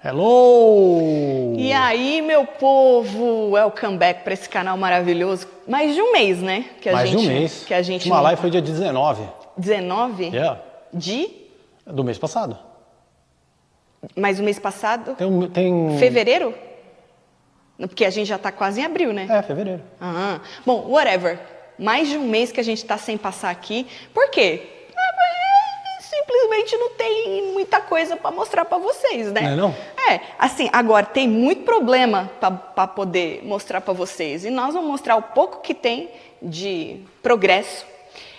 Hello! E aí, meu povo, welcome back para esse canal maravilhoso. Mais de um mês, né? Mais de um mês. Que a gente Uma live foi dia 19. 19? Yeah. Do mês passado. Mas o mês passado? Tem... Fevereiro? Porque a gente já tá quase em abril, né? É, fevereiro. Bom, whatever. Mais de um mês que a gente tá sem passar aqui. Por quê? Simplesmente não tem muita coisa para mostrar para vocês, né? Não? Assim, agora tem muito problema para poder mostrar para vocês. E nós vamos mostrar o pouco que tem de progresso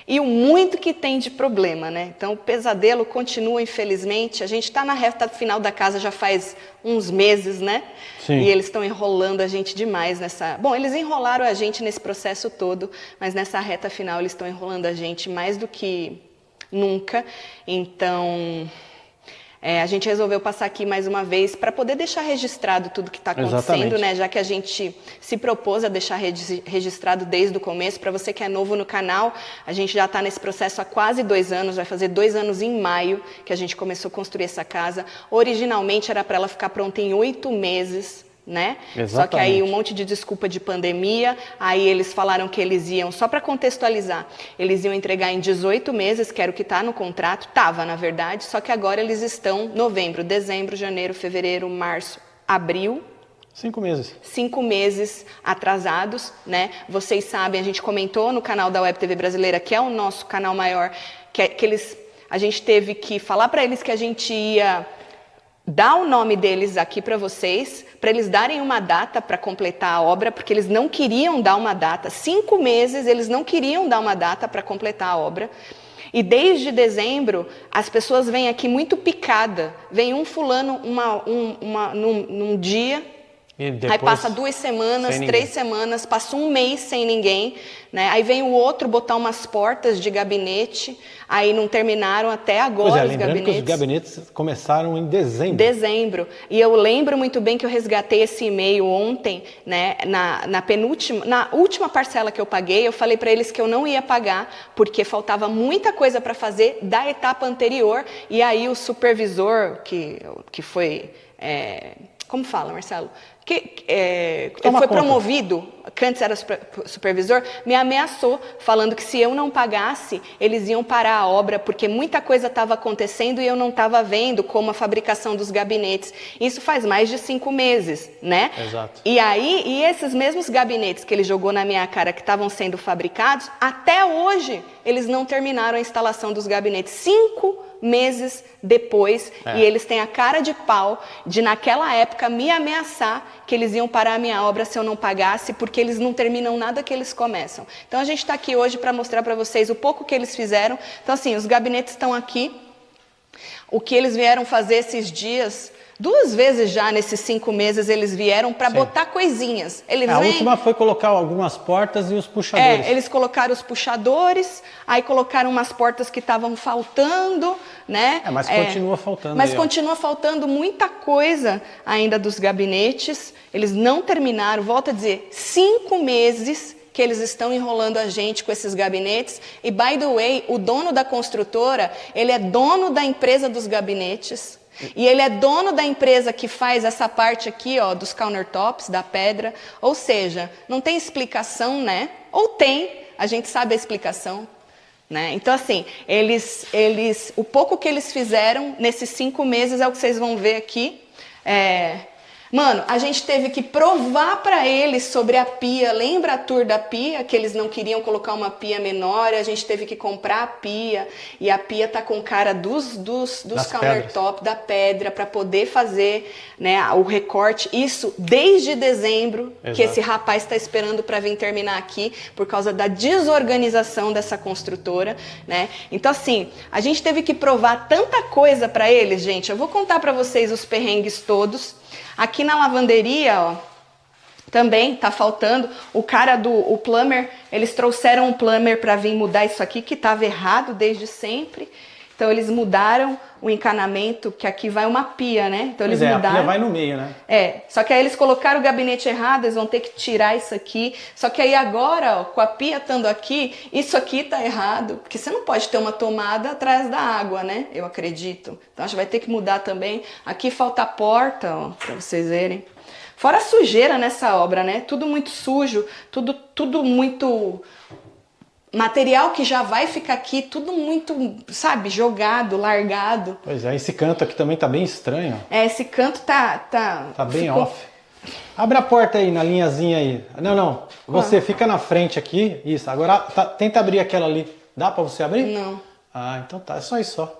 e o muito que tem de problema, né? Então o pesadelo continua, infelizmente. A gente está na reta final da casa já faz uns meses, né? Sim. E eles estão enrolando a gente demais nessa... Bom, eles enrolaram a gente nesse processo todo, mas nessa reta final eles estão enrolando a gente mais do que nunca. Então, a gente resolveu passar aqui mais uma vez para poder deixar registrado tudo que está acontecendo, Exatamente. né? Já que a gente se propôs a deixar registrado desde o começo. Para você que é novo no canal, a gente já está nesse processo há quase 2 anos, vai fazer 2 anos em maio que a gente começou a construir essa casa. Originalmente era para ela ficar pronta em 8 meses, né? Exatamente. Só que aí um monte de desculpa de pandemia, aí eles falaram que eles iam, só para contextualizar, eles iam entregar em 18 meses, que era o que está no contrato, estava na verdade, só que agora eles estão novembro, dezembro, janeiro, fevereiro, março, abril. 5 meses. 5 meses atrasados, né? Vocês sabem, a gente comentou no canal da Web TV Brasileira, que é o nosso canal maior, a gente teve que falar para eles que a gente ia dar o nome deles aqui para vocês, para eles darem uma data para completar a obra, porque eles não queriam dar uma data. 5 meses eles não queriam dar uma data para completar a obra. E desde dezembro, as pessoas vêm aqui muito picada. Vem um fulano num dia, aí passa 2 semanas, 3 semanas, passa 1 mês sem ninguém, né? Aí vem o outro botar umas portas de gabinete, aí não terminaram até agora os gabinetes. Que os gabinetes começaram em dezembro. Dezembro. E eu lembro muito bem que eu resgatei esse e-mail ontem, né? Na última parcela que eu paguei, eu falei para eles que eu não ia pagar, porque faltava muita coisa para fazer da etapa anterior, e aí o supervisor, que foi... como fala, Marcelo? Ele foi promovido, que antes era supervisor, me ameaçou, falando que se eu não pagasse, eles iam parar a obra, porque muita coisa estava acontecendo e eu não estava vendo como a fabricação dos gabinetes. Isso faz mais de 5 meses, né? Exato. E esses mesmos gabinetes que ele jogou na minha cara, que estavam sendo fabricados, até hoje, eles não terminaram a instalação dos gabinetes. 5 meses depois, e eles têm a cara de pau de naquela época me ameaçar que eles iam parar a minha obra se eu não pagasse, porque eles não terminam nada que eles começam. Então a gente está aqui hoje para mostrar para vocês o pouco que eles fizeram. Então assim, os gabinetes estão aqui, o que eles vieram fazer esses dias... 2 vezes já nesses 5 meses eles vieram para botar coisinhas. A última foi colocar algumas portas e os puxadores. Eles colocaram os puxadores, aí colocaram umas portas que estavam faltando, né? Mas continua faltando. Mas continua faltando muita coisa ainda dos gabinetes. Eles não terminaram, volto a dizer, 5 meses que eles estão enrolando a gente com esses gabinetes. E, by the way, o dono da construtora, ele é dono da empresa dos gabinetes. E ele é dono da empresa que faz essa parte aqui, ó, dos countertops, da pedra. Ou seja, não tem explicação, né? Ou tem, a gente sabe a explicação, né? Então, assim, o pouco que eles fizeram nesses 5 meses é o que vocês vão ver aqui. Mano, a gente teve que provar para eles sobre a pia. Lembra a tour da pia? Que eles não queriam colocar uma pia menor. A gente teve que comprar a pia. E a pia tá com cara dos countertop, da pedra, para poder fazer, né, o recorte. Isso desde dezembro. Exato. Que esse rapaz está esperando para vir terminar aqui, por causa da desorganização dessa construtora, né? Então, assim, a gente teve que provar tanta coisa para eles, gente. Eu vou contar para vocês os perrengues todos. Aqui na lavanderia, ó, também tá faltando. O plumber, eles trouxeram um plumber para vir mudar isso aqui, que estava errado desde sempre. Então eles mudaram o encanamento, que aqui vai uma pia, né? Então eles Pois é, mudaram. a pia vai no meio, né? Só que aí eles colocaram o gabinete errado, eles vão ter que tirar isso aqui. Só que aí agora, ó, com a pia estando aqui, isso aqui tá errado, porque você não pode ter uma tomada atrás da água, né? Eu acredito. Então a gente vai ter que mudar também. Aqui falta a porta, ó, pra vocês verem. Fora a sujeira nessa obra, né? Tudo muito sujo, tudo muito... material que já vai ficar aqui, tudo muito, sabe, jogado, largado. Pois é, esse canto aqui também tá bem estranho. Esse canto tá bem ficou... off. Abre a porta aí, na linhazinha aí. Não. Você fica na frente aqui. Isso, agora tenta abrir aquela ali. Dá pra você abrir? Não. Ah, então tá, é só isso só.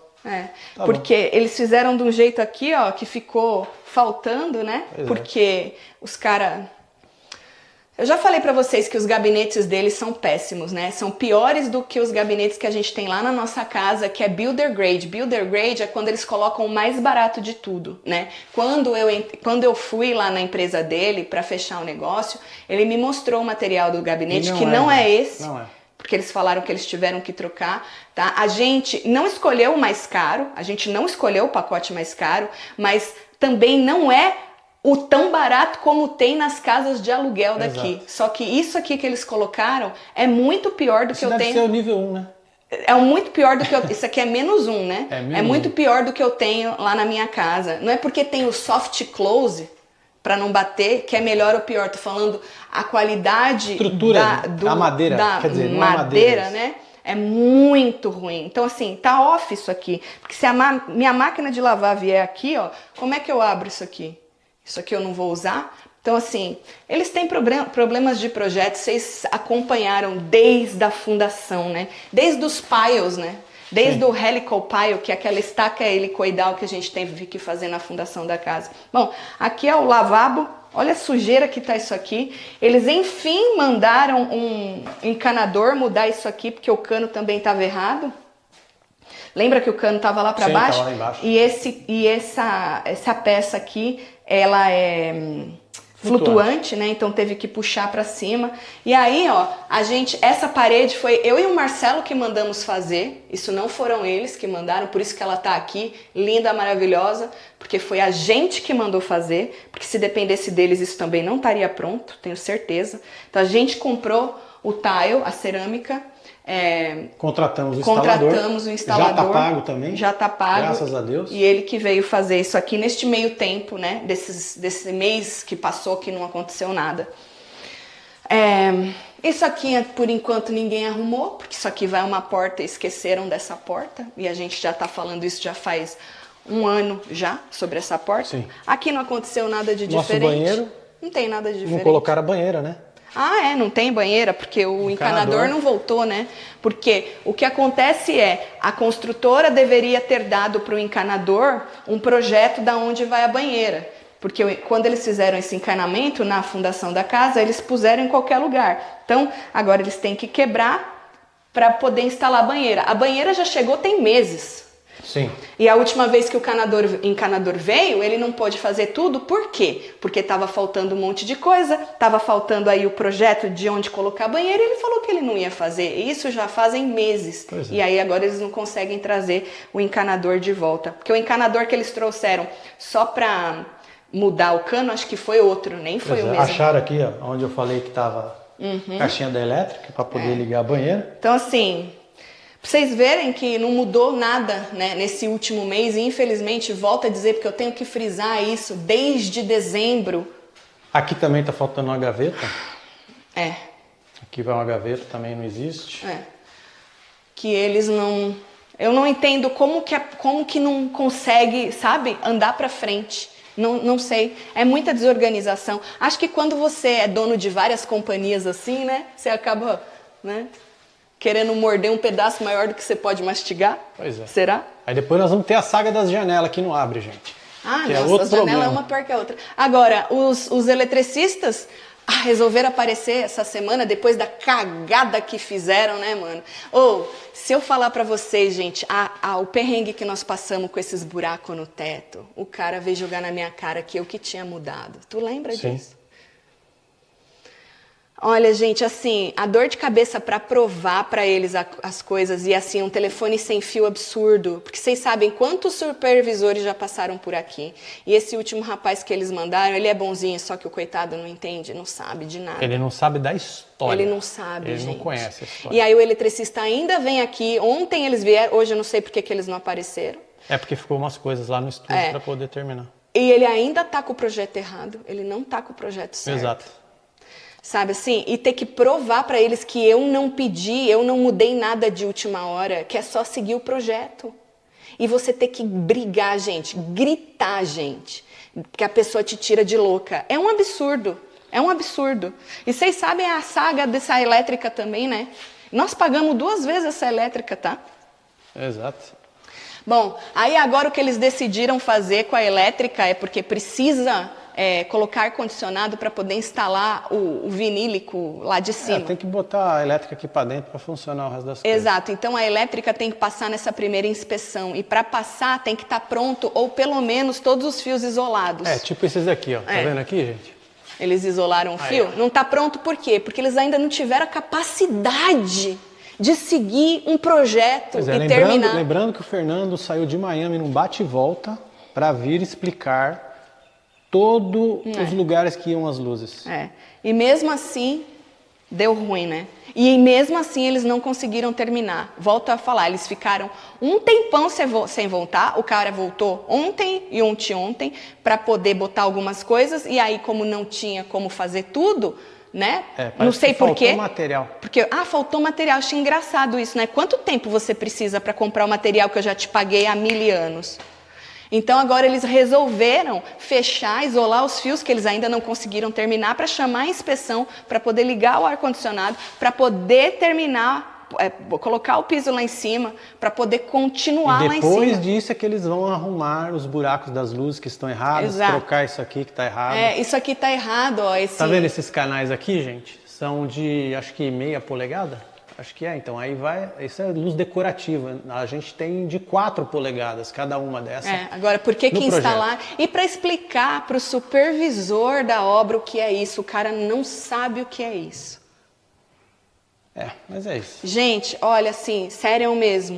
Tá porque bom. eles fizeram de um jeito aqui, ó, que ficou faltando, né? Pois porque os caras... Eu já falei pra vocês que os gabinetes deles são péssimos, né? São piores do que os gabinetes que a gente tem lá na nossa casa, que é builder grade. Builder grade é quando eles colocam o mais barato de tudo, né? Quando eu fui lá na empresa dele pra fechar o negócio, ele me mostrou o material do gabinete, que não é esse. Não é. Porque eles falaram que eles tiveram que trocar, tá? A gente não escolheu o mais caro, a gente não escolheu o pacote mais caro, mas também não é o tão barato como tem nas casas de aluguel daqui. Exato. Só que isso aqui que eles colocaram é muito pior do que eu tenho. Deve ser o nível 1, né? É muito pior do que eu... Isso aqui é -1, né? É muito pior do que eu tenho lá na minha casa. Não é porque tem o soft close para não bater que é melhor ou pior. Tô falando a qualidade da madeira, quer dizer, não é madeira, madeira, né? É muito ruim. Então, assim, tá off isso aqui. Porque se a minha máquina de lavar vier aqui, ó, como é que eu abro isso aqui? Isso aqui eu não vou usar. Então, assim, eles têm problemas de projeto, vocês acompanharam desde a fundação, né? Desde os piles, né? Desde o helical pile, que é aquela estaca helicoidal que a gente teve que fazer na fundação da casa. Bom, aqui é o lavabo. Olha a sujeira que tá isso aqui. Eles, enfim, mandaram um encanador mudar isso aqui, porque o cano também estava errado. Lembra que o cano estava lá para baixo? Tava lá embaixo. E essa peça aqui, ela é flutuante, né? Então teve que puxar para cima. E aí, ó, essa parede foi eu e o Marcelo que mandamos fazer. Isso não foram eles que mandaram, por isso que ela tá aqui, linda, maravilhosa, porque foi a gente que mandou fazer, porque se dependesse deles isso também não estaria pronto, tenho certeza. Então a gente comprou o tile, a cerâmica. Contratamos o instalador. Já tá pago também. Já tá pago. Graças a Deus. E ele que veio fazer isso aqui neste meio tempo, né? Desse mês que passou que não aconteceu nada. Isso aqui, por enquanto, ninguém arrumou, porque isso aqui vai uma porta e esqueceram dessa porta. E a gente já tá falando isso já faz um ano já, sobre essa porta. Sim. Aqui não aconteceu nada de Nosso diferente. banheiro. Não tem nada de diferente. Não colocaram a banheira, né? Não tem banheira, porque o encanador não voltou, né? Porque o que acontece é, a construtora deveria ter dado para o encanador um projeto da onde vai a banheira. Porque quando eles fizeram esse encanamento na fundação da casa, eles puseram em qualquer lugar. Então, agora eles têm que quebrar para poder instalar a banheira. A banheira já chegou tem meses. Sim. E a última vez que o encanador veio, ele não pôde fazer tudo, por quê? Porque estava faltando um monte de coisa, estava faltando aí o projeto de onde colocar a banheira, e ele falou que ele não ia fazer. E isso já fazem meses. Pois é. E aí agora eles não conseguem trazer o encanador de volta. Porque o encanador que eles trouxeram só para mudar o cano, acho que foi outro, nem foi o mesmo. Acharam aqui, ó, onde eu falei que estava caixinha da elétrica para poder ligar a banheira. Então, assim, pra vocês verem que não mudou nada, né, nesse último mês, e infelizmente, volto a dizer, porque eu tenho que frisar isso, desde dezembro. Aqui também tá faltando uma gaveta. É. Aqui vai uma gaveta, também não existe. Que eles não... Eu não entendo como que não consegue, sabe, andar pra frente. Não sei, é muita desorganização. Acho que quando você é dono de várias companhias assim, né, você acaba, né, querendo morder um pedaço maior do que você pode mastigar. Pois é. Será? Aí depois nós vamos ter a saga das janelas que não abre, gente. Que Nossa, a janela é uma pior que a outra. Agora, os eletricistas resolveram aparecer essa semana depois da cagada que fizeram, né, mano? Se eu falar pra vocês, gente, o perrengue que nós passamos com esses buracos no teto, o cara veio jogar na minha cara que eu que tinha mudado. Tu lembra disso? Olha, gente, assim, a dor de cabeça para provar para eles as coisas e assim, um telefone sem fio absurdo, porque vocês sabem quantos supervisores já passaram por aqui. E esse último rapaz que eles mandaram, ele é bonzinho, só que o coitado não entende, não sabe de nada. Ele não sabe da história. Ele não sabe, Ele gente. não conhece a história. E aí o eletricista ainda vem aqui, ontem eles vieram, hoje eu não sei por que eles não apareceram. É porque ficou umas coisas lá no estúdio para poder terminar. E ele ainda tá com o projeto errado, ele não tá com o projeto certo. Exato. Sabe assim? E ter que provar para eles que eu não pedi, eu não mudei nada de última hora, que é só seguir o projeto. E você ter que brigar, gente, gritar, gente, que a pessoa te tira de louca. É um absurdo, é um absurdo. E vocês sabem a saga dessa elétrica também, né? Nós pagamos 2 vezes essa elétrica, tá? Exato. Bom, aí agora o que eles decidiram fazer com a elétrica é porque precisa colocar ar-condicionado para poder instalar o vinílico lá de cima. Tem que botar a elétrica aqui para dentro para funcionar o resto das coisas. Exato, então a elétrica tem que passar nessa primeira inspeção e para passar tem que estar pronto ou pelo menos todos os fios isolados. Tipo esses aqui, ó. Tá vendo aqui, gente? Eles isolaram o fio. Não está pronto por quê? Porque eles ainda não tiveram a capacidade de seguir um projeto e terminar. Lembrando que o Fernando saiu de Miami num bate e volta para vir explicar todos os lugares que iam as luzes. E mesmo assim, deu ruim, né? E mesmo assim eles não conseguiram terminar. Volto a falar, eles ficaram um tempão sem voltar. O cara voltou ontem e ontem para poder botar algumas coisas. E aí, como não tinha como fazer tudo, né? Não sei por quê. Faltou material. Porque, faltou material. Achei engraçado isso, né? Quanto tempo você precisa para comprar o material que eu já te paguei há 1000 anos? Então agora eles resolveram fechar, isolar os fios que eles ainda não conseguiram terminar para chamar a inspeção, para poder ligar o ar-condicionado, para poder terminar, colocar o piso lá em cima, para poder continuar lá em cima. Depois disso é que eles vão arrumar os buracos das luzes que estão errados, trocar isso aqui que está errado. Isso aqui está errado, ó. Tá vendo esses canais aqui, gente? São de, acho que 0,5 polegada. Acho que então aí vai, isso é luz decorativa, a gente tem de 4 polegadas, cada uma dessas. Agora, por que instalar? E para explicar para o supervisor da obra o que é isso, o cara não sabe o que é isso. Mas é isso. Gente, olha assim, sério mesmo.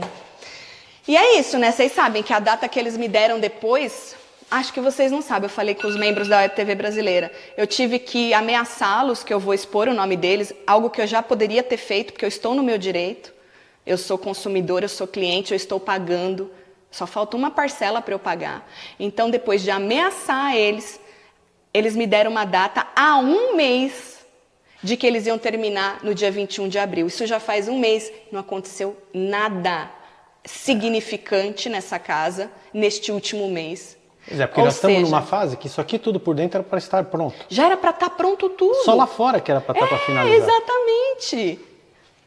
E é isso, né? Vocês sabem que a data que eles me deram depois... Acho que vocês não sabem, eu falei com os membros da Web TV Brasileira. Eu tive que ameaçá-los, que eu vou expor o nome deles, algo que eu já poderia ter feito, porque eu estou no meu direito. Eu sou consumidor, eu sou cliente, eu estou pagando. Só falta uma parcela para eu pagar. Então, depois de ameaçar eles me deram uma data há 1 mês de que eles iam terminar no dia 21 de abril. Isso já faz 1 mês, não aconteceu nada significante nessa casa, neste último mês. Porque nós estamos numa fase que isso aqui tudo por dentro era para estar pronto. Já era para estar pronto tudo. Só lá fora que era para estar para finalizar. Exatamente.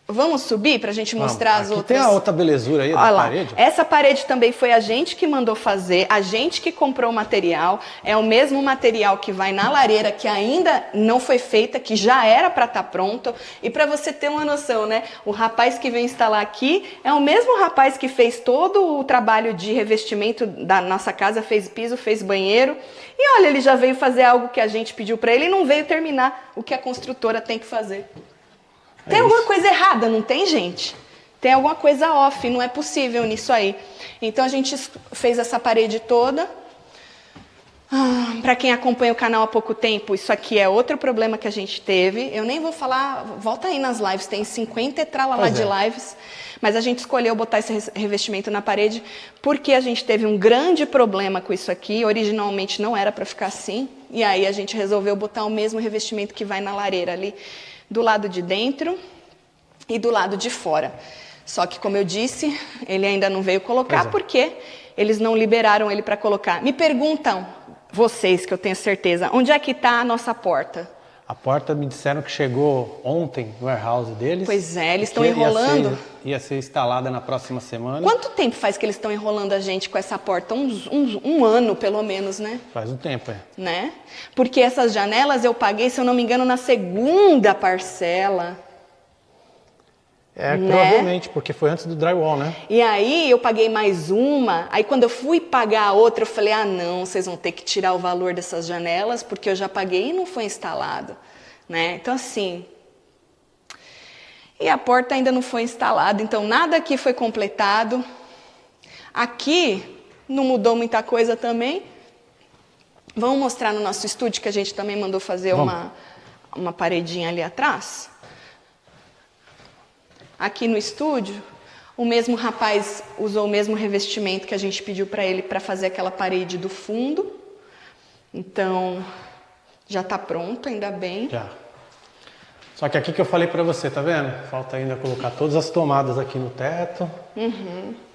Vamos subir para a gente mostrar as outras? Tem a outra belezura aí da parede. Essa parede também foi a gente que mandou fazer, a gente que comprou o material. É o mesmo material que vai na lareira, que ainda não foi feita, que já era para estar pronto. E para você ter uma noção, né? O rapaz que veio instalar aqui é o mesmo rapaz que fez todo o trabalho de revestimento da nossa casa, fez piso, fez banheiro. E olha, ele já veio fazer algo que a gente pediu para ele e não veio terminar o que a construtora tem que fazer. Tem alguma coisa errada, não tem, gente? Tem alguma coisa off, não é possível nisso aí. Então a gente fez essa parede toda. Para quem acompanha o canal há pouco tempo, isso aqui é outro problema que a gente teve. Eu nem vou falar, volta aí nas lives, tem 50 e tralala de lives. Mas a gente escolheu botar esse revestimento na parede porque a gente teve um grande problema com isso aqui. Originalmente não era para ficar assim. E aí a gente resolveu botar o mesmo revestimento que vai na lareira ali, do lado de dentro e do lado de fora. Só que, como eu disse, ele ainda não veio colocar porque eles não liberaram ele para colocar. Me perguntam, vocês, que eu tenho certeza, onde é que está a nossa porta? A porta me disseram que chegou ontem no warehouse deles. Pois é, eles estão enrolando. Ia ser instalada na próxima semana. Quanto tempo faz que eles estão enrolando a gente com essa porta? Um ano, pelo menos, né? Faz um tempo, Né? Porque essas janelas eu paguei, se eu não me engano, na segunda parcela. Provavelmente, porque foi antes do drywall, né? E aí eu paguei mais uma, aí quando eu fui pagar a outra, eu falei, não, vocês vão ter que tirar o valor dessas janelas, porque eu já paguei e não foi instalado, né? Então assim, E a porta ainda não foi instalada, então nada aqui foi completado. Aqui não mudou muita coisa também. Vamos mostrar no nosso estúdio que a gente também mandou fazer uma paredinha ali atrás. Aqui no estúdio, o mesmo rapaz usou o mesmo revestimento que a gente pediu para ele para fazer aquela parede do fundo. Então, já está pronto, ainda bem. Já. Só que aqui que eu falei para você, tá vendo? Falta ainda colocar todas as tomadas aqui no teto.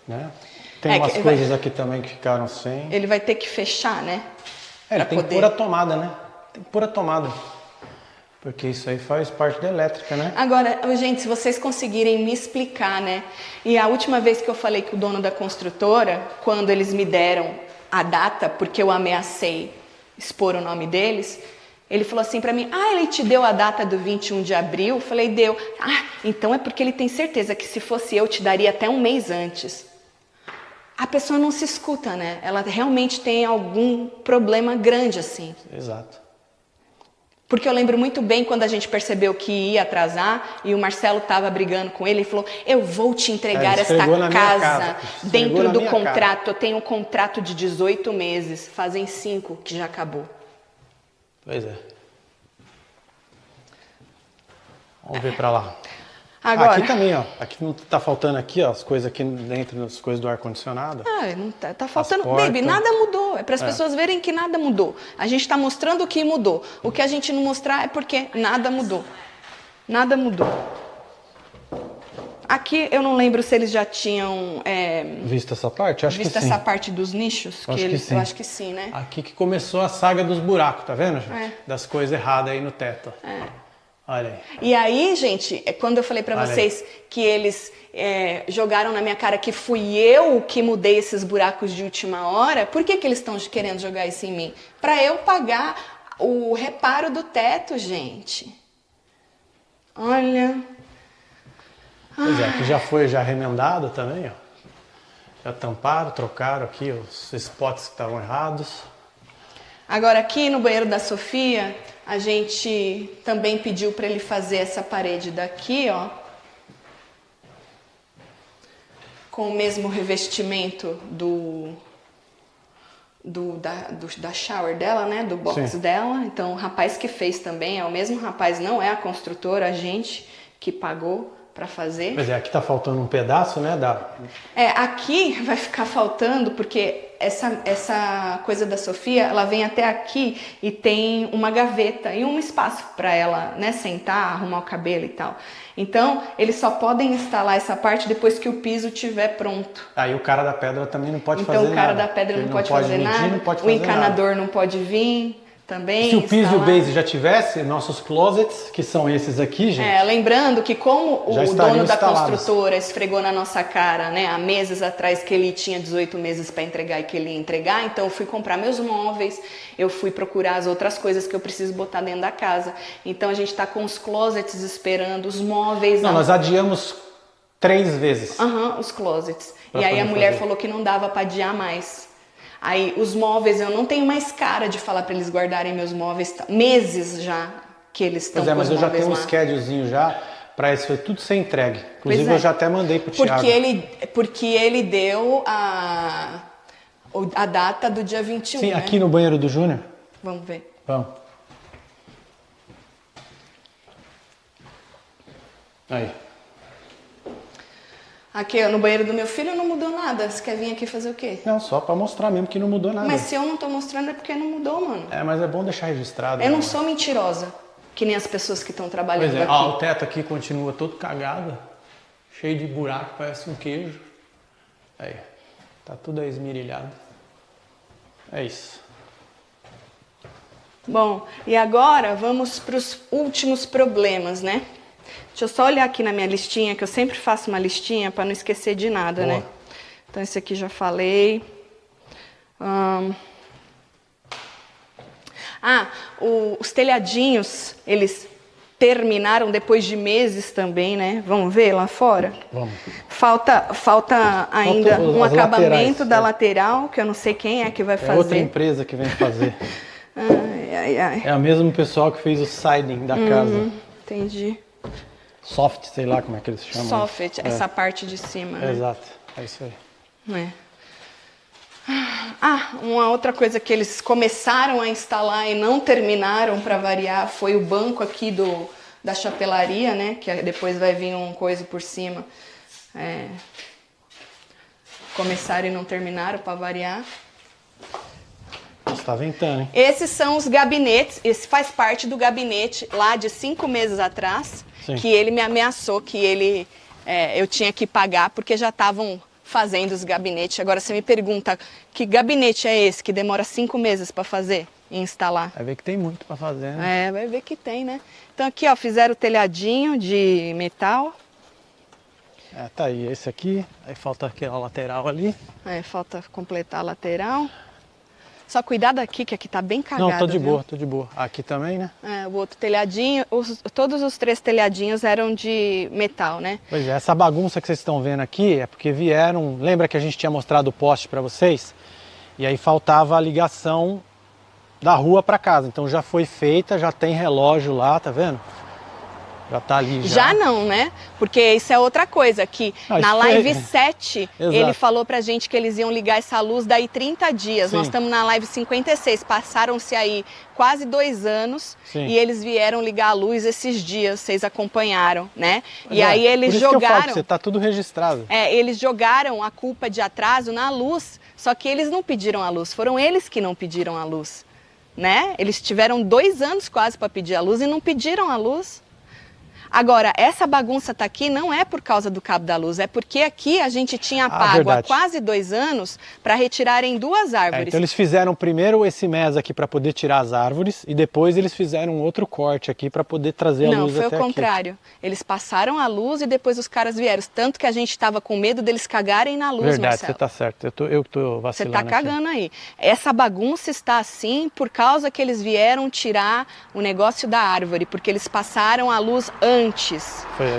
Né? Tem umas coisas aqui também que ficaram sem. Ele vai ter que fechar, né? Ele tem que pôr a tomada, né? Tem que pôr a tomada. Porque isso aí faz parte da elétrica, né? Agora, gente, se vocês conseguirem me explicar, né? E a última vez que eu falei com o dono da construtora, quando eles me deram a data, porque eu ameacei expor o nome deles, ele falou assim pra mim, ele te deu a data do 21 de abril? Eu falei, deu. Então é porque ele tem certeza que se fosse eu, te daria até um mês antes. A pessoa não se escuta, né? Ela realmente tem algum problema grande, assim. Exato. Porque eu lembro muito bem quando a gente percebeu que ia atrasar e o Marcelo estava brigando com ele e falou, eu vou te entregar esta casa dentro do contrato. Eu tenho um contrato de 18 meses, fazem 5 que já acabou. Pois é. Vamos ver para lá. Agora, aqui também, ó. Aqui não tá faltando aqui, ó, as coisas aqui dentro, as coisas do ar-condicionado. Não tá faltando. Baby, nada mudou. É para as pessoas verem que nada mudou. A gente está mostrando o que mudou. O que a gente não mostrar é porque nada mudou. Nada mudou. Aqui eu não lembro se eles já tinham visto essa parte? Acho que sim. Visto essa parte dos nichos? Eu acho que sim, né? Aqui que começou a saga dos buracos, tá vendo, gente? Das coisas erradas aí no teto. Olha aí. E aí, gente, quando eu falei pra vocês que eles jogaram na minha cara que fui eu que mudei esses buracos de última hora, por que eles estão querendo jogar isso em mim? Pra eu pagar o reparo do teto, gente. Olha. Pois é, aqui já foi remendado também, ó. Já tamparam, trocaram aqui os spots que estavam errados. Agora aqui no banheiro da Sofia, a gente também pediu para ele fazer essa parede daqui, ó. Com o mesmo revestimento da shower dela, né? Do box dela. Então o rapaz que fez também é o mesmo rapaz, não é a construtora, a gente que pagou para fazer. Pois é, aqui tá faltando um pedaço, né? Aqui vai ficar faltando porque essa coisa da Sofia, ela vem até aqui e tem uma gaveta e um espaço para ela, né, sentar, arrumar o cabelo e tal. Então, eles só podem instalar essa parte depois que o piso estiver pronto. Aí o cara da pedra também não pode fazer nada. Então, o cara da pedra não pode fazer nada, o encanador não pode vir. Também se o piso e o base já tivesse, nossos closets, que são esses aqui, gente... lembrando que como o dono da construtora esfregou na nossa cara, né, há meses atrás que ele tinha 18 meses para entregar e que ele ia entregar, então eu fui comprar meus móveis, eu fui procurar as outras coisas que eu preciso botar dentro da casa. Então a gente está com os closets esperando, os móveis... Não, nós adiamos 3 vezes. Os closets. E aí a mulher falou que não dava para adiar mais. Aí os móveis, eu não tenho mais cara de falar para eles guardarem meus móveis, meses já que eles estão com os móveis lá. Mas eu já tenho um schedulezinho já para isso tudo ser entregue. Inclusive eu já até mandei pro Thiago. Porque ele deu a data do dia 21, Sim, né? Aqui no banheiro do Júnior. Vamos ver. Vamos. Aí. Aqui no banheiro do meu filho não mudou nada. Você quer vir aqui fazer o quê? Não, só pra mostrar mesmo que não mudou nada. Mas se eu não tô mostrando é porque não mudou, mano. Mas é bom deixar registrado. Eu não sou mentirosa, que nem as pessoas que estão trabalhando aqui. O teto aqui continua todo cagado, cheio de buraco, parece um queijo. Aí, tá tudo aí esmerilhado. É isso. Bom, e agora vamos para os últimos problemas, né? Deixa eu só olhar aqui na minha listinha, que eu sempre faço uma listinha para não esquecer de nada, né? Então, esse aqui já falei. Os telhadinhos, eles terminaram depois de meses também, né? Vamos ver lá fora? Vamos. Falta ainda um acabamento da lateral, que eu não sei quem é que vai fazer. É outra empresa que vem fazer. Ai. É o mesmo pessoal que fez o siding da casa. Entendi. soft, sei lá como é que eles chamam. Soffit, essa parte de cima, né? Exato, é isso aí. Uma outra coisa que eles começaram a instalar e não terminaram, para variar, foi o banco aqui da chapelaria, né? Que depois vai vir um coisa por cima. Começaram e não terminaram, para variar. Está ventando, hein? Esses são os gabinetes. Esse faz parte do gabinete lá de 5 meses atrás. Sim. Que ele me ameaçou que eu tinha que pagar porque já estavam fazendo os gabinetes. Agora você me pergunta, que gabinete é esse que demora 5 meses para fazer e instalar? Vai ver que tem muito para fazer, né? Vai ver que tem, né? Então aqui, ó, fizeram o telhadinho de metal. Tá aí, esse aqui. Aí falta aquela lateral ali. Falta completar a lateral. Só cuidado aqui, que aqui tá bem cagado. Não, tô de boa. Aqui também, né? O outro telhadinho, todos os 3 telhadinhos eram de metal, né? Pois é, essa bagunça que vocês estão vendo aqui é porque vieram... Lembra que a gente tinha mostrado o poste para vocês? E aí faltava a ligação da rua para casa. Então já foi feita, já tem relógio lá, tá vendo? Já tá ali já. Já não, né? Porque isso é outra coisa, que na live 7, ele falou pra gente que eles iam ligar essa luz daí 30 dias. Sim. Nós estamos na live 56, passaram-se aí quase 2 anos. Sim. E eles vieram ligar a luz esses dias, vocês acompanharam, né? E aí eles jogaram... Que eu falo que você tá tudo registrado. Eles jogaram a culpa de atraso na luz, só que eles não pediram a luz, foram eles que não pediram a luz, né? Eles tiveram 2 anos quase para pedir a luz e não pediram a luz. Agora, essa bagunça tá aqui não é por causa do cabo da luz, é porque aqui a gente tinha pago há quase 2 anos para retirarem 2 árvores. Então eles fizeram primeiro esse mês aqui para poder tirar as árvores e depois eles fizeram outro corte aqui para poder trazer a luz até aqui. Não, foi o contrário. Eles passaram a luz e depois os caras vieram. Tanto que a gente estava com medo deles cagarem na luz, Verdade, Marcelo. Você tá certo. Eu tô vacilando. Você tá cagando aqui. Aí. Essa bagunça está assim por causa que eles vieram tirar o negócio da árvore, porque eles passaram a luz antes.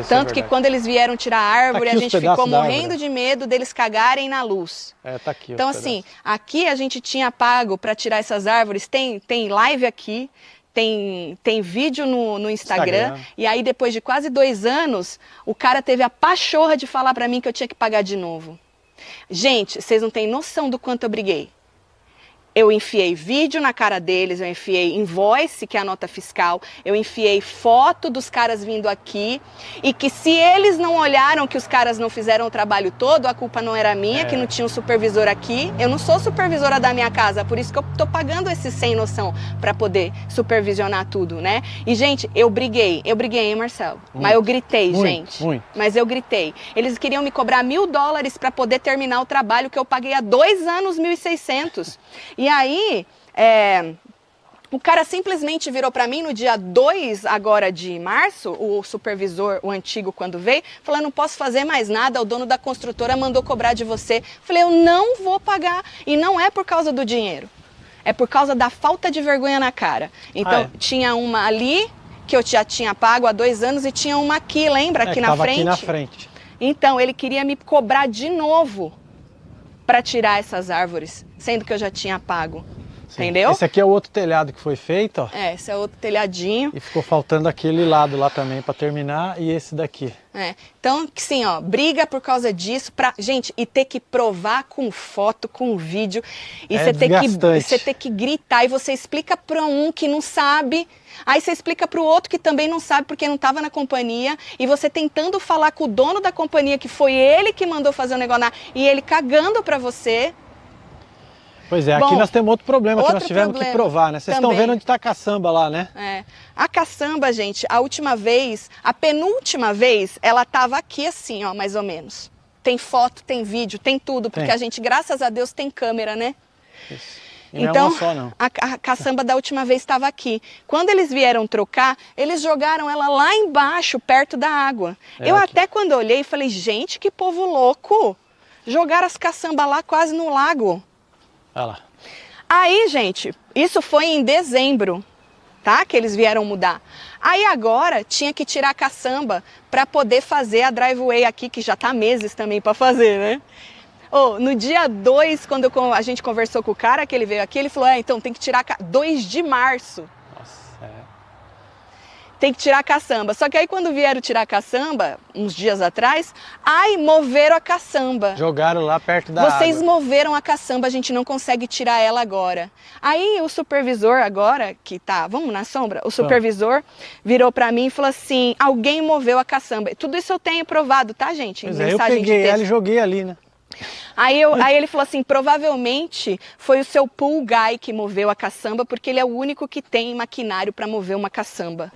Tanto que quando eles vieram tirar a árvore, a gente ficou morrendo de medo deles cagarem na luz. Tá aqui. Então assim, aqui a gente tinha pago para tirar essas árvores, tem live aqui, tem vídeo no Instagram. E aí depois de quase 2 anos, o cara teve a pachorra de falar para mim que eu tinha que pagar de novo. Gente, vocês não têm noção do quanto eu briguei. Eu enfiei vídeo na cara deles, eu enfiei invoice, que é a nota fiscal, eu enfiei foto dos caras vindo aqui, e que se eles não olharam que os caras não fizeram o trabalho todo, a culpa não era minha, que não tinha um supervisor aqui. Eu não sou supervisora da minha casa, por isso que eu tô pagando esse sem noção para poder supervisionar tudo, né? E, gente, eu briguei, hein, Marcelo? Mas eu gritei, gente. Mas eu gritei. Eles queriam me cobrar $1.000 para poder terminar o trabalho que eu paguei há 2 anos, 1.600. E aí, o cara simplesmente virou para mim no dia 2 agora de março, o supervisor, o antigo, quando veio, falou, não posso fazer mais nada, o dono da construtora mandou cobrar de você. Falei, eu não vou pagar. E não é por causa do dinheiro, é por causa da falta de vergonha na cara. Então, tinha uma ali, que eu já tinha pago há 2 anos, e tinha uma aqui, lembra? Aqui na frente. Aqui na frente. Então, ele queria me cobrar de novo para tirar essas árvores, sendo que eu já tinha pago. Sim. Entendeu? Esse aqui é o outro telhado que foi feito, ó. Esse é outro telhadinho. E ficou faltando aquele lado lá também para terminar e esse daqui. Então, sim, ó, briga por causa disso, gente, e ter que provar com foto, com vídeo, e você ter que gritar, e você explica para um que não sabe, aí você explica para o outro que também não sabe porque não estava na companhia, e você tentando falar com o dono da companhia que foi ele que mandou fazer o negócio e ele cagando para você. Pois é, aqui nós temos outro problema que nós tivemos que provar, né? Vocês estão vendo onde está a caçamba lá, né? A caçamba, gente, a última vez, a penúltima vez, ela estava aqui assim, ó, mais ou menos. Tem foto, tem vídeo, tem tudo, porque a gente, graças a Deus, tem câmera, né? Isso. E então, não é uma só, não. A caçamba da última vez estava aqui. Quando eles vieram trocar, eles jogaram ela lá embaixo, perto da água. Eu até quando olhei, falei, gente, que povo louco! Jogaram as caçambas lá quase no lago. Olha lá. Aí, gente, isso foi em dezembro, tá? Que eles vieram mudar. Aí agora tinha que tirar a caçamba para poder fazer a driveway aqui, que já tá há meses também para fazer, né? No dia 2, quando a gente conversou com o cara, que ele veio aqui, ele falou, então tem que tirar 2 de março. Nossa, tem que tirar a caçamba. Só que aí quando vieram tirar a caçamba, uns dias atrás, moveram a caçamba. Jogaram lá perto da Vocês água. moveram a caçamba, a gente não consegue tirar ela agora. Aí o supervisor agora, que tá, vamos na sombra? O supervisor virou pra mim e falou assim, alguém moveu a caçamba. Tudo isso eu tenho provado, tá, gente? Pois é, eu peguei ela e joguei ali, né? Aí ele falou assim, provavelmente foi o seu pool guy que moveu a caçamba, porque ele é o único que tem maquinário para mover uma caçamba.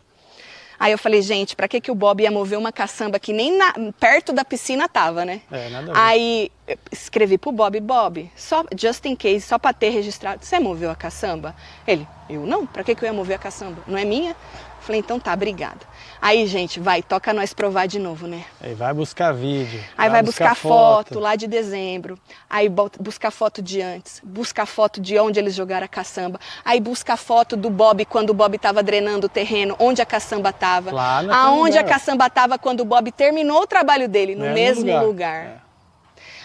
Aí eu falei, gente, pra que o Bob ia mover uma caçamba que nem perto da piscina tava, né? Nada a ver. Aí eu escrevi pro Bob, só just in case, só pra ter registrado, você moveu a caçamba? Ele, eu não, pra que eu ia mover a caçamba? Não é minha? Falei, então tá, obrigada. Aí, gente, toca nós provar de novo, né? Aí vai buscar vídeo. Aí vai buscar foto lá de dezembro. Aí busca foto de antes. Busca foto de onde eles jogaram a caçamba. Aí busca foto do Bob quando o Bob estava drenando o terreno, onde a caçamba estava. Aonde a caçamba estava quando o Bob terminou o trabalho dele, no mesmo lugar.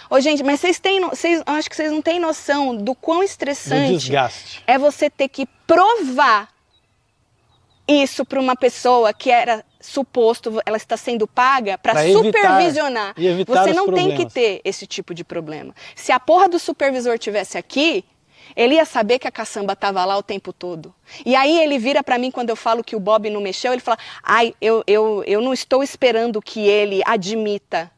Ô, gente, mas acho que vocês não têm noção do quão estressante do desgaste. É você ter que provar isso para uma pessoa que era suposto, ela está sendo paga para supervisionar. Você não tem que ter esse tipo de problema. Se a porra do supervisor tivesse aqui, ele ia saber que a caçamba estava lá o tempo todo. E aí ele vira para mim quando eu falo que o Bob não mexeu, ele fala, eu não estou esperando que ele admita.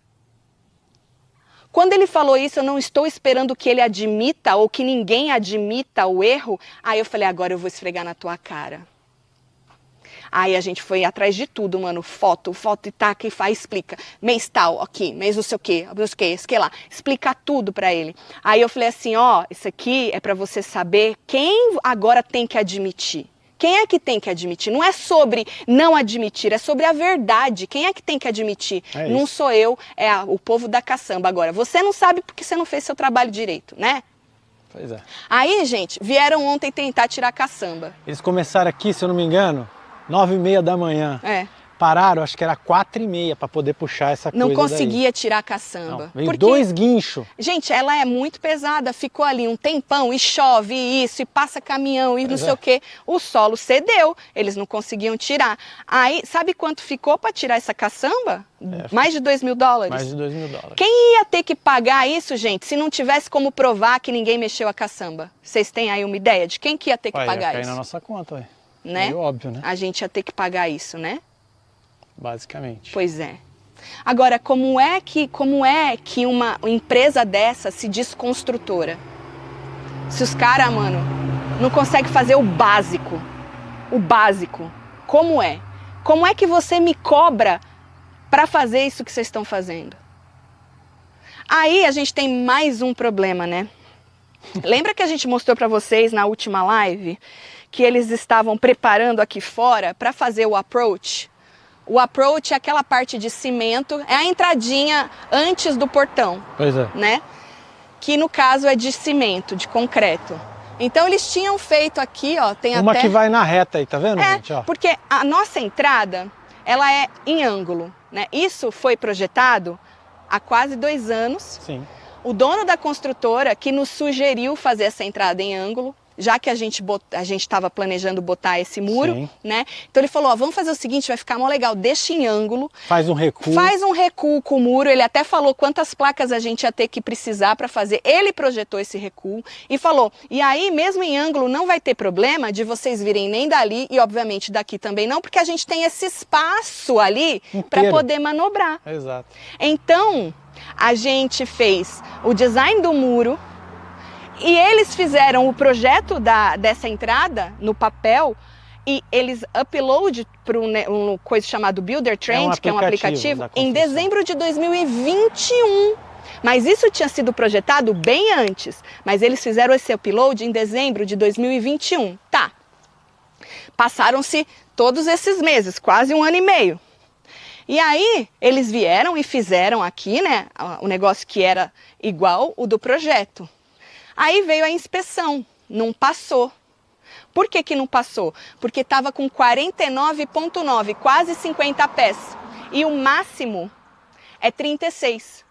Quando ele falou isso, eu não estou esperando que ele admita ou que ninguém admita o erro. Aí eu falei, agora eu vou esfregar na tua cara. Aí a gente foi atrás de tudo, mano, foto e taca e faz, explica. Mês tal, aqui, mês não sei o quê, isso que lá. Explica tudo pra ele. Aí eu falei assim, isso aqui é pra você saber quem agora tem que admitir. Quem é que tem que admitir? Não é sobre não admitir, é sobre a verdade. Quem é que tem que admitir? Não sou eu, é o povo da caçamba. Agora, você não sabe porque você não fez seu trabalho direito, né? Pois é. Aí, gente, vieram ontem tentar tirar a caçamba. Eles começaram aqui, se eu não me engano, 9h30 da manhã. Pararam, acho que era 4h30 para poder puxar essa coisa. Não conseguia tirar a caçamba. Não, veio 2 guinchos. Gente, ela é muito pesada, ficou ali um tempão e chove e isso, e passa caminhão e não sei o quê. O solo cedeu, eles não conseguiam tirar. Aí, sabe quanto ficou para tirar essa caçamba? Mais de $2.000. Mais de $2.000. Quem ia ter que pagar isso, gente, se não tivesse como provar que ninguém mexeu a caçamba? Vocês têm aí uma ideia de quem que ia ter que pagar ia cair isso? na nossa conta, ué. Né? Meio óbvio, né? A gente ia ter que pagar isso, né? Basicamente. Pois é. Agora, como é que uma empresa dessa se diz construtora? Se os caras, mano, não conseguem fazer o básico. O básico. Como é? Como é que você me cobra para fazer isso que vocês estão fazendo? Aí a gente tem mais um problema, né? Lembra que a gente mostrou para vocês na última live que eles estavam preparando aqui fora para fazer o approach? O approach é aquela parte de cimento, é a entradinha antes do portão. Pois é. Né? Que no caso é de cimento, de concreto. Então eles tinham feito aqui, ó, tem uma até... que vai na reta aí, tá vendo, gente? Ó. Porque a nossa entrada, ela é em ângulo, né? Isso foi projetado há quase 2 anos. Sim. O dono da construtora que nos sugeriu fazer essa entrada em ângulo, já que a gente estava planejando botar esse muro, Sim. né? Então ele falou, vamos fazer o seguinte, vai ficar mó legal, deixa em ângulo. Faz um recuo. Faz um recuo com o muro, ele até falou quantas placas a gente ia ter que precisar para fazer. Ele projetou esse recuo e falou, e aí mesmo em ângulo não vai ter problema de vocês virem nem dali e obviamente daqui também não, porque a gente tem esse espaço ali para poder manobrar. Exato. Então, a gente fez o design do muro, e eles fizeram o projeto dessa entrada no papel e eles upload para um coisa chamado Builder Trend, que é um aplicativo, em dezembro de 2021. Mas isso tinha sido projetado bem antes, mas eles fizeram esse upload em dezembro de 2021. Tá. Passaram-se todos esses meses, quase 1 ano e meio. E aí, eles vieram e fizeram aqui, né, o negócio que era igual o do projeto. Aí veio a inspeção, não passou. Por que não passou? Porque estava com 49,9, quase 50 pés. E o máximo é 36.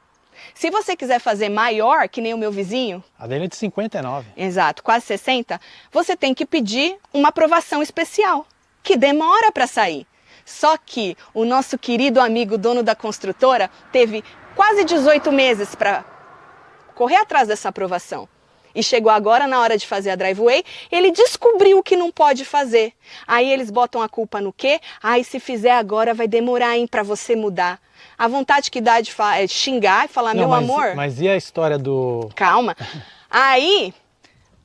Se você quiser fazer maior, que nem o meu vizinho... A dele é de 59. Exato, quase 60. Você tem que pedir uma aprovação especial, que demora para sair. Só que o nosso querido amigo dono da construtora teve quase 18 meses para correr atrás dessa aprovação. E chegou agora na hora de fazer a driveway, ele descobriu o que não pode fazer. Aí eles botam a culpa no quê? Ai, se fizer agora vai demorar, hein, para você mudar. A vontade que dá de xingar e falar, meu amor... Mas e a história do... Calma. Aí,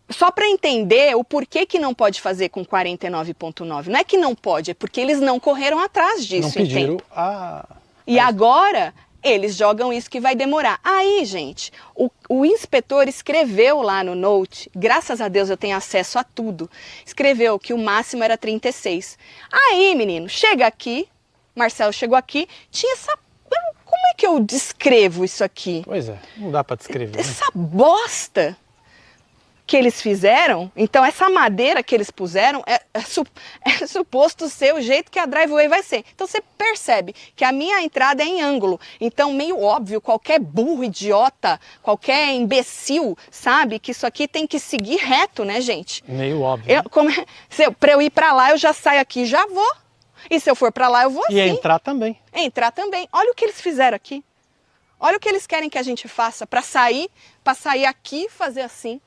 só para entender o porquê que não pode fazer com 49,9. Não é que não pode, é porque eles não correram atrás disso. Não pediram E agora... eles jogam isso que vai demorar. Aí, gente, o inspetor escreveu lá no note, graças a Deus eu tenho acesso a tudo, escreveu que o máximo era 36. Aí, menino, chega aqui, Marcelo chegou aqui, tinha essa... Como é que eu descrevo isso aqui? Pois é, não dá para descrever. Essa bosta que eles fizeram, então essa madeira que eles puseram é suposto ser o jeito que a driveway vai ser. Então você percebe que a minha entrada é em ângulo, então meio óbvio, qualquer burro, idiota, qualquer imbecil sabe que isso aqui tem que seguir reto, né, gente? Meio óbvio. Para eu ir para lá eu já saio aqui, já vou. E se eu for para lá eu vou assim. E entrar também. Entrar também. Olha o que eles fizeram aqui. Olha o que eles querem que a gente faça para sair aqui e fazer assim.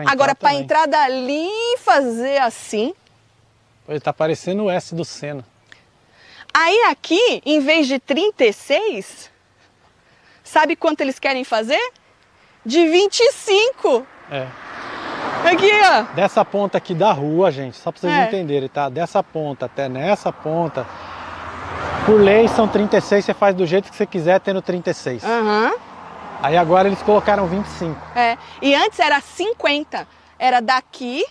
Agora, para entrar dali e fazer assim... Ele tá parecendo o S do Senna. Aí aqui, em vez de 36, sabe quanto eles querem fazer? De 25. É. Aqui, ó. Dessa ponta aqui da rua, gente, só para vocês entenderem, tá? Dessa ponta até nessa ponta, por lei são 36, você faz do jeito que você quiser, tendo 36. Aí agora eles colocaram 25. E antes era 50. Era daqui.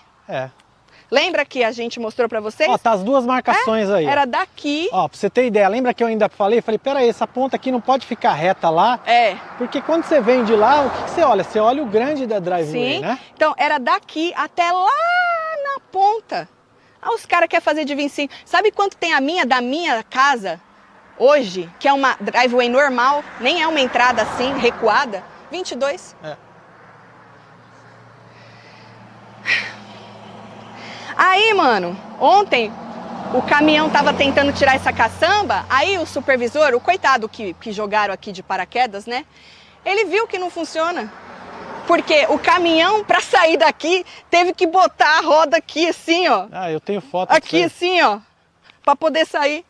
Lembra que a gente mostrou pra vocês? Ó, tá as duas marcações aí. Era daqui. Ó, pra você ter ideia, lembra que eu ainda falei? Falei, peraí, essa ponta aqui não pode ficar reta lá. Porque quando você vem de lá, o que você olha? Você olha o grande da driveway, né? Então era daqui até lá na ponta. Ah, os caras querem fazer de 25. Sabe quanto tem da minha casa? Hoje, que é uma driveway normal, nem é uma entrada assim, recuada, 22. Aí, mano, ontem o caminhão tava tentando tirar essa caçamba, aí o supervisor, o coitado que jogaram aqui de paraquedas, né? Ele viu que não funciona. Porque o caminhão, para sair daqui, teve que botar a roda aqui assim, ó. Ah, eu tenho foto. Aqui assim, ó, para poder sair.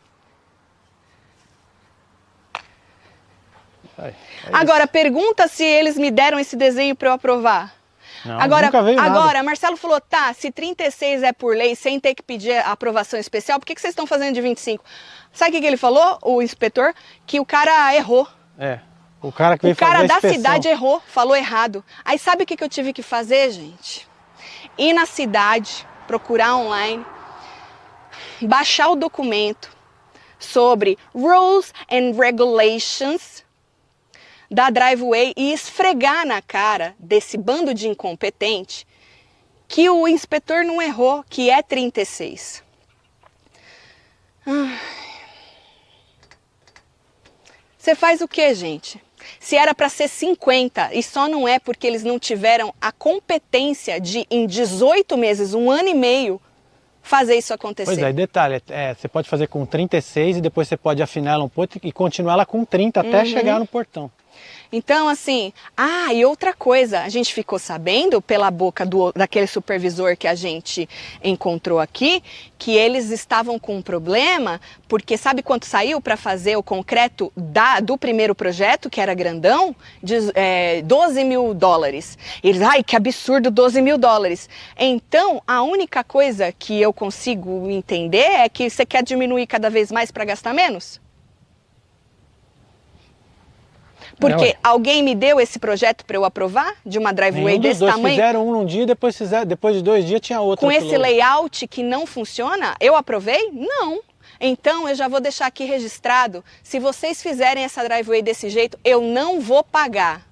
Agora, pergunta se eles me deram esse desenho para eu aprovar. Não, nunca veio nada. Agora, Marcelo falou, tá, se 36 é por lei, sem ter que pedir aprovação especial, por que vocês estão fazendo de 25? Sabe o que ele falou, o inspetor? Que o cara errou. O cara que veio fazer a inspeção. O cara da cidade errou, falou errado. Aí sabe o que eu tive que fazer, gente? Ir na cidade, procurar online, baixar o documento sobre Rules and Regulations da driveway e esfregar na cara desse bando de incompetente que o inspetor não errou, que é 36. Você faz o que, gente? Se era para ser 50 e só não é porque eles não tiveram a competência de, em 18 meses, 1 ano e meio, fazer isso acontecer. Pois é, detalhe, você pode fazer com 36 e depois você pode afinar ela um pouco e continuar ela com 30 até chegar no portão. Então, assim, e outra coisa, a gente ficou sabendo pela boca daquele supervisor que a gente encontrou aqui, que eles estavam com um problema, porque sabe quanto saiu para fazer o concreto do primeiro projeto, que era grandão? $12 mil. Eles, que absurdo, $12 mil. Então, a única coisa que eu consigo entender é que você quer diminuir cada vez mais para gastar menos? Porque alguém me deu esse projeto para eu aprovar? De uma driveway desse tamanho? Fizeram um num dia, depois de 2 dias tinha outro. Com esse layout que não funciona, eu aprovei? Não. Então eu já vou deixar aqui registrado. Se vocês fizerem essa driveway desse jeito, eu não vou pagar.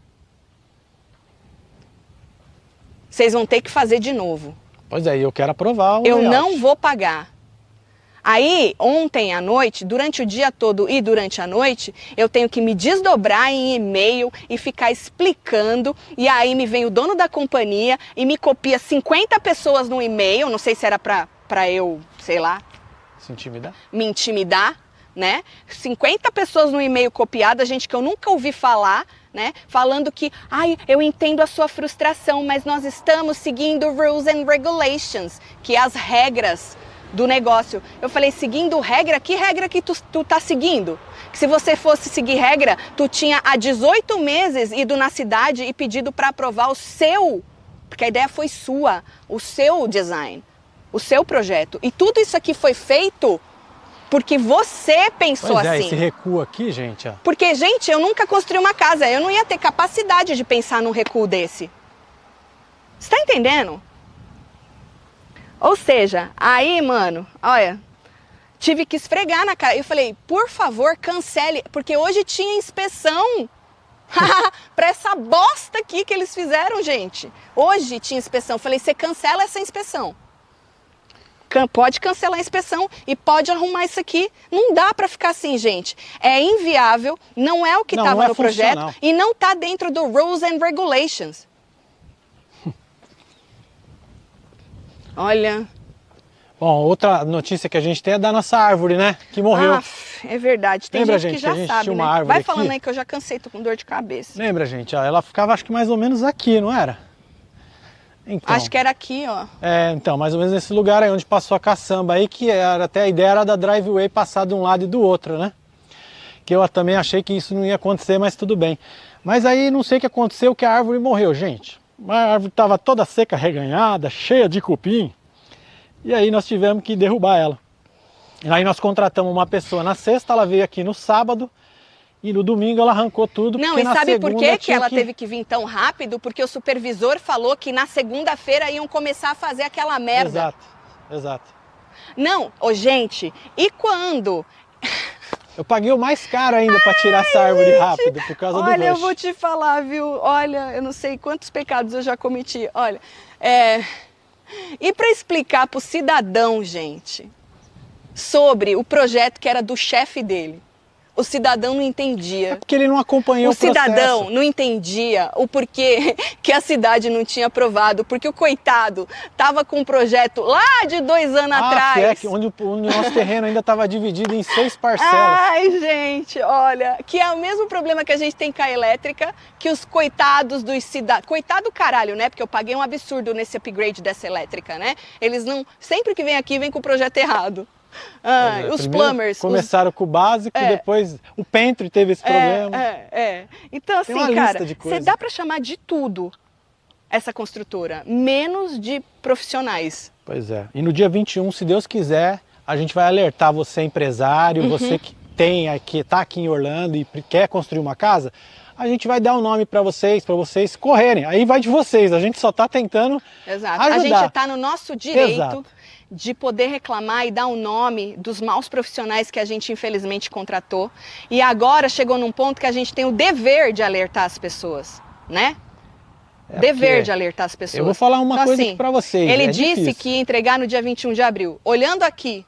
Vocês vão ter que fazer de novo. Pois é, eu quero aprovar o Eu layout. não vou pagar. Aí, ontem à noite, durante o dia todo e durante a noite, eu tenho que me desdobrar em e-mail e ficar explicando. E aí me vem o dono da companhia e me copia 50 pessoas no e-mail. Não sei se era pra eu, sei lá. Se intimidar? Me intimidar, né? 50 pessoas no e-mail copiada, gente que eu nunca ouvi falar, né? Falando que, ai, eu entendo a sua frustração, mas nós estamos seguindo rules and regulations, que é as regras do negócio. Eu falei, seguindo regra? Que regra que tu tá seguindo? Que se você fosse seguir regra, tu tinha há 18 meses ido na cidade e pedido para aprovar o seu, porque a ideia foi sua, o seu design, o seu projeto. E tudo isso aqui foi feito porque você pensou Pois é, assim. esse recuo aqui, gente, ó. Porque, gente, eu nunca construí uma casa, eu não ia ter capacidade de pensar num recuo desse. Você tá entendendo? Ou seja, aí, mano, olha, tive que esfregar na cara. Eu falei, por favor, cancele, porque hoje tinha inspeção. Pra essa bosta aqui que eles fizeram, gente. Hoje tinha inspeção. Eu falei, você cancela essa inspeção. Pode cancelar a inspeção e pode arrumar isso aqui. Não dá para ficar assim, gente. É inviável, não é o que estava no projeto e não está dentro do Rules and Regulations. Olha. Bom, outra notícia que a gente tem é da nossa árvore, né? Que morreu. Ah, é verdade. Tem Lembra, gente que gente, a já gente sabe, tinha uma né? árvore Vai aqui? falando aí que eu já cansei, tô com dor de cabeça. Lembra, gente? Ó, ela ficava acho que mais ou menos aqui, não era? Então, Acho que era aqui, ó. É, então, mais ou menos nesse lugar aí onde passou a caçamba aí, que era, até a ideia era da driveway passar de um lado e do outro, né? Que eu também achei que isso não ia acontecer, mas tudo bem. Mas aí não sei o que aconteceu, que a árvore morreu, gente. A árvore estava toda seca, reganhada, cheia de cupim. E aí nós tivemos que derrubar ela. E aí nós contratamos uma pessoa na sexta, ela veio aqui no sábado. E no domingo ela arrancou tudo. Não, e sabe por que ela teve que vir tão rápido? Porque o supervisor falou que na segunda-feira iam começar a fazer aquela merda. Exato, exato. Não, ô gente, e quando? Eu paguei o mais caro ainda para tirar essa árvore rápido, por causa do rush. Olha, eu vou te falar, viu? Olha, eu não sei quantos pecados eu já cometi. Olha, e para explicar pro cidadão, gente, sobre o projeto que era do chefe dele. O cidadão não entendia. É porque ele não acompanhou o processo. O cidadão não entendia o porquê que a cidade não tinha aprovado, porque o coitado estava com um projeto lá de 2 anos atrás. Onde o nosso terreno ainda estava dividido em 6 parcelas. Ai, gente, olha, que é o mesmo problema que a gente tem com a elétrica, que os coitados dos cidadãos... Coitado caralho, né? Porque eu paguei um absurdo nesse upgrade dessa elétrica, né? Eles não... Sempre que vem aqui, vem com o projeto errado. Os plumbers. Começaram com o básico e depois o Pentry teve esse problema. Então, assim, cara, você dá para chamar de tudo essa construtora, menos de profissionais. Pois é. E no dia 21, se Deus quiser, a gente vai alertar você, empresário, você que está aqui em Orlando e quer construir uma casa, a gente vai dar um nome para vocês correrem. Aí vai de vocês, a gente só está tentando ajudar. A gente está no nosso direito de poder reclamar e dar um nome dos maus profissionais que a gente infelizmente contratou. E agora chegou num ponto que a gente tem o dever de alertar as pessoas, né? Dever de alertar as pessoas. Eu vou falar uma coisa aqui para vocês. Ele disse que ia entregar no dia 21 de abril. Olhando aqui,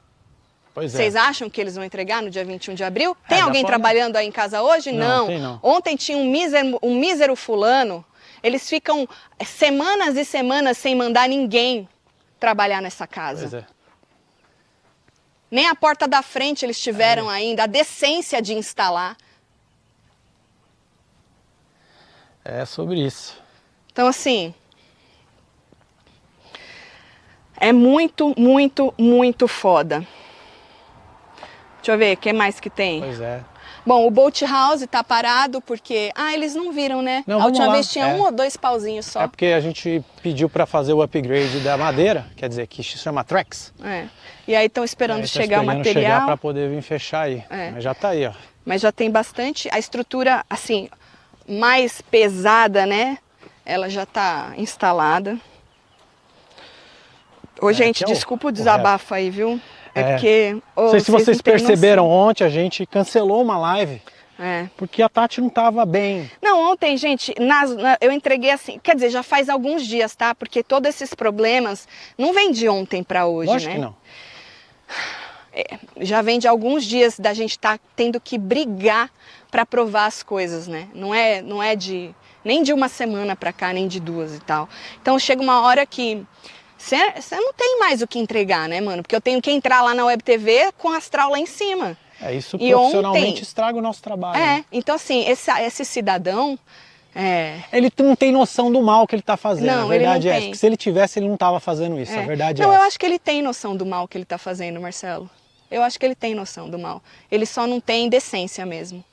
vocês acham que eles vão entregar no dia 21 de abril? Tem alguém trabalhando aí em casa hoje? Não. Tem não. Ontem tinha um mísero fulano. Eles ficam semanas e semanas sem mandar ninguém trabalhar nessa casa. Pois é. Nem a porta da frente eles tiveram ainda a decência de instalar. É sobre isso. Então, assim, é muito, muito, muito foda. Deixa eu ver, o que mais que tem? Pois é. Bom, o Boat House tá parado porque... eles não viram, né? Não, a última lá. vez tinha 1 ou 2 pauzinhos só. É porque a gente pediu para fazer o upgrade da madeira, quer dizer, que se chama Trex. E aí estão esperando chegar o material. Chegar para poder vir fechar aí. Mas já tá aí, ó. Mas já tem bastante. A estrutura, assim, mais pesada, né? Ela já tá instalada. Ô, gente, desculpa o desabafo aí, viu? Porque... Não sei se vocês perceberam, ontem a gente cancelou uma live. Porque a Tati não estava bem. Não, ontem, gente, eu entreguei assim, quer dizer, já faz alguns dias, tá? Porque todos esses problemas não vêm de ontem para hoje, Lógico né? que não. Já vem de alguns dias da gente estar tendo que brigar para provar as coisas, né? Não é nem de uma semana para cá, nem de 2 e tal. Então chega uma hora que você não tem mais o que entregar, né, mano? Porque eu tenho que entrar lá na Web TV com o astral lá em cima. Isso E profissionalmente ontem, estraga o nosso trabalho. Né? Então assim, esse cidadão... Ele não tem noção do mal que ele está fazendo, Não, a verdade ele não é essa. tem. Se ele tivesse, ele não estava fazendo isso, a verdade não, é essa. eu acho que ele tem noção do mal que ele está fazendo, Marcelo. Eu acho que ele tem noção do mal. Ele só não tem decência mesmo.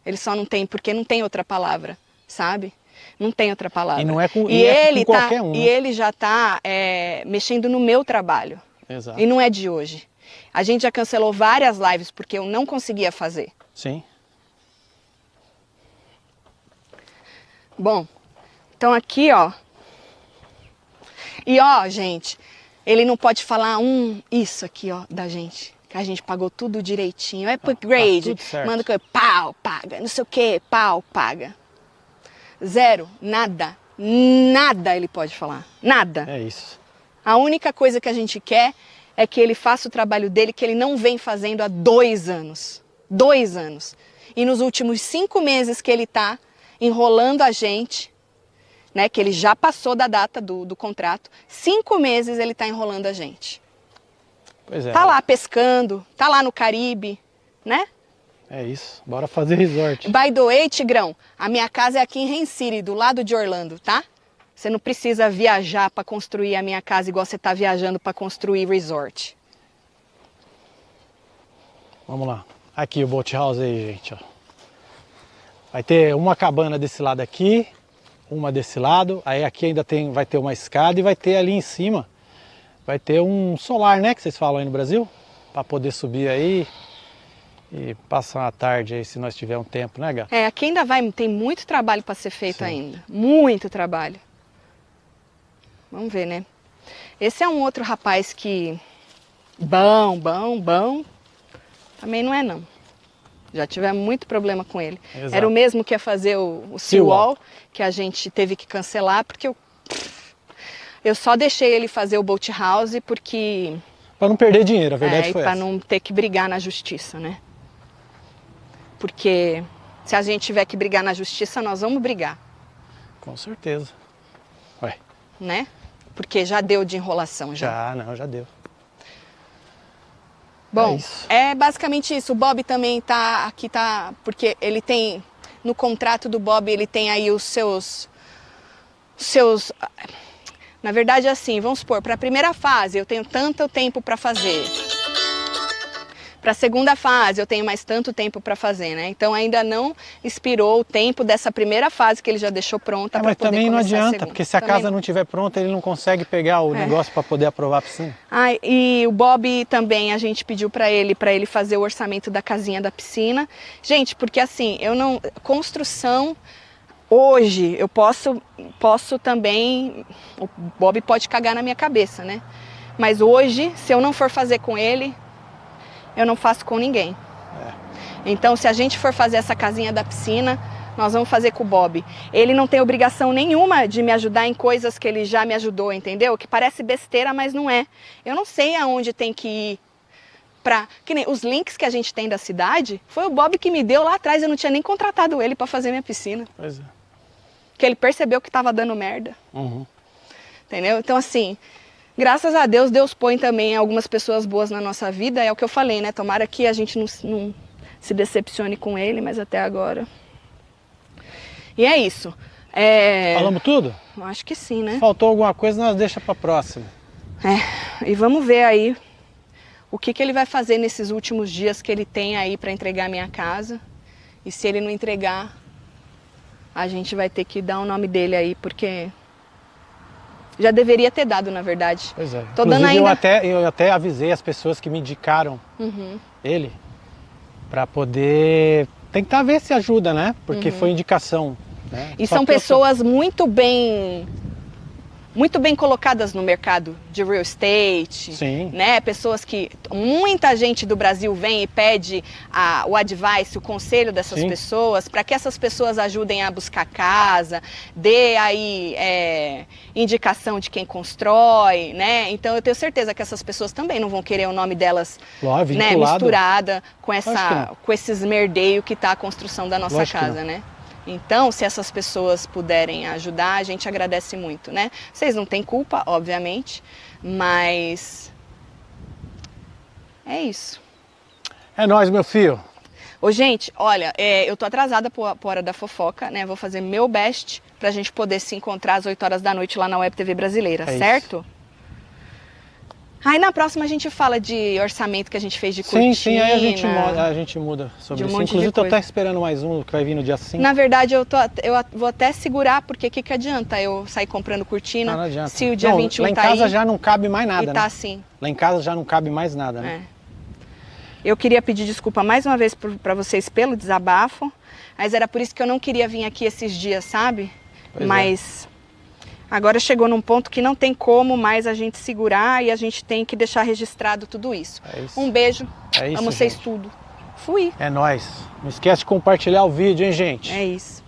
Ele só não tem, porque não tem outra palavra, sabe? Não tem outra palavra. E não é com, com qualquer um. E ele já está mexendo no meu trabalho. Exato. E não é de hoje. A gente já cancelou várias lives porque eu não conseguia fazer. Sim. Bom, então aqui, ó. E ó, gente, ele não pode falar isso aqui, ó, da gente. Que a gente pagou tudo direitinho. Upgrade, manda que pau, paga, não sei o que, pau, paga. Zero, nada, nada ele pode falar, nada. É isso. A única coisa que a gente quer é que ele faça o trabalho dele que ele não vem fazendo há 2 anos. 2 anos. E nos últimos 5 meses que ele tá enrolando a gente, né, que ele já passou da data do contrato, 5 meses ele tá enrolando a gente. Pois é. Tá lá pescando, tá lá no Caribe, né? É isso, bora fazer resort. By the way, Tigrão, a minha casa é aqui em Rain City, do lado de Orlando, tá? Você não precisa viajar para construir a minha casa igual você tá viajando para construir resort. Vamos lá. Aqui o boat house aí, gente, ó. Vai ter uma cabana desse lado aqui, uma desse lado, aí aqui ainda vai ter uma escada e vai ter ali em cima, vai ter um solar, né, que vocês falam aí no Brasil, para poder subir aí e passar uma tarde aí, se nós tiver um tempo, né, Gato? Aqui ainda tem muito trabalho para ser feito. Sim. Ainda, muito trabalho. Vamos ver, né? Esse é um outro rapaz que, bom, também não é não. Já tivemos muito problema com ele. Exato. Era o mesmo que ia fazer o Seawall, que a gente teve que cancelar, porque eu só deixei ele fazer o boat house porque... Para não perder dinheiro, a verdade foi essa. Para não ter que brigar na justiça, né? Porque se a gente tiver que brigar na justiça, nós vamos brigar. Com certeza. Ué. Né? Porque já deu de enrolação, já. Já deu. Bom, é basicamente isso. O Bob também tá porque ele tem, no contrato do Bob, ele tem aí os seus, na verdade assim, vamos supor, para a primeira fase eu tenho tanto tempo para fazer. Para a segunda fase eu tenho mais tanto tempo para fazer, né? Então ainda não expirou o tempo dessa primeira fase que ele já deixou pronta para poder começar a segunda. Mas também não adianta, porque se a casa não estiver pronta, ele não consegue pegar o negócio para poder aprovar a piscina. E o Bob também, a gente pediu para ele fazer o orçamento da casinha da piscina. Gente, porque assim, construção, hoje eu posso também, o Bob pode cagar na minha cabeça, né? Mas hoje, se eu não for fazer com ele, eu não faço com ninguém. Então, se a gente for fazer essa casinha da piscina, nós vamos fazer com o Bob. Ele não tem obrigação nenhuma de me ajudar em coisas que ele já me ajudou, entendeu? Que parece besteira, mas não é. Eu não sei aonde tem que ir que nem os links que a gente tem da cidade, foi o Bob que me deu lá atrás, eu não tinha nem contratado ele para fazer minha piscina. Pois é. Que ele percebeu que estava dando merda. Uhum. Entendeu? Então, assim... Graças a Deus, Deus põe também algumas pessoas boas na nossa vida, é o que eu falei, né? Tomara que a gente não se decepcione com ele, mas até agora... E é isso. Falamos tudo? Acho que sim, né? Faltou alguma coisa, nós deixa para próxima. E vamos ver aí o que ele vai fazer nesses últimos dias que ele tem aí para entregar a minha casa. E se ele não entregar, a gente vai ter que dar o nome dele aí, porque... Já deveria ter dado, na verdade. Pois é. Tô dando ainda... eu até avisei as pessoas que me indicaram ele para poder tentar ver se ajuda, né? Porque foi indicação. Né? E são pessoas muito bem colocadas no mercado de real estate. Sim. Né? Pessoas que... Muita gente do Brasil vem e pede o advice, o conselho dessas pessoas, para que essas pessoas ajudem a buscar casa, dê aí indicação de quem constrói, né? Então eu tenho certeza que essas pessoas também não vão querer o nome delas, né, misturada com esses merdeios que tá a construção da nossa casa, né? Então, se essas pessoas puderem ajudar, a gente agradece muito, né? Vocês não têm culpa, obviamente, mas é isso. É nóis, meu filho. Ô, gente, olha, eu tô atrasada por Hora da Fofoca, né? Vou fazer meu best pra gente poder se encontrar às 8 horas da noite lá na Web TV Brasileira, certo? Aí na próxima a gente fala de orçamento que a gente fez de cortina. Sim, aí a gente muda sobre isso. Inclusive, tô até esperando mais um que vai vir no dia 5. Na verdade, eu vou até segurar, porque o que adianta eu sair comprando cortina não adianta. se o dia 21 lá em tá casa aí já não cabe mais nada, e tá né? assim. Lá em casa já não cabe mais nada, né? Eu queria pedir desculpa mais uma vez para vocês pelo desabafo, mas era por isso que eu não queria vir aqui esses dias, sabe? Mas agora chegou num ponto que não tem como mais a gente segurar e a gente tem que deixar registrado tudo isso. Um beijo, amo vocês tudo. Fui. É nóis. Não esquece de compartilhar o vídeo, hein, gente? É isso.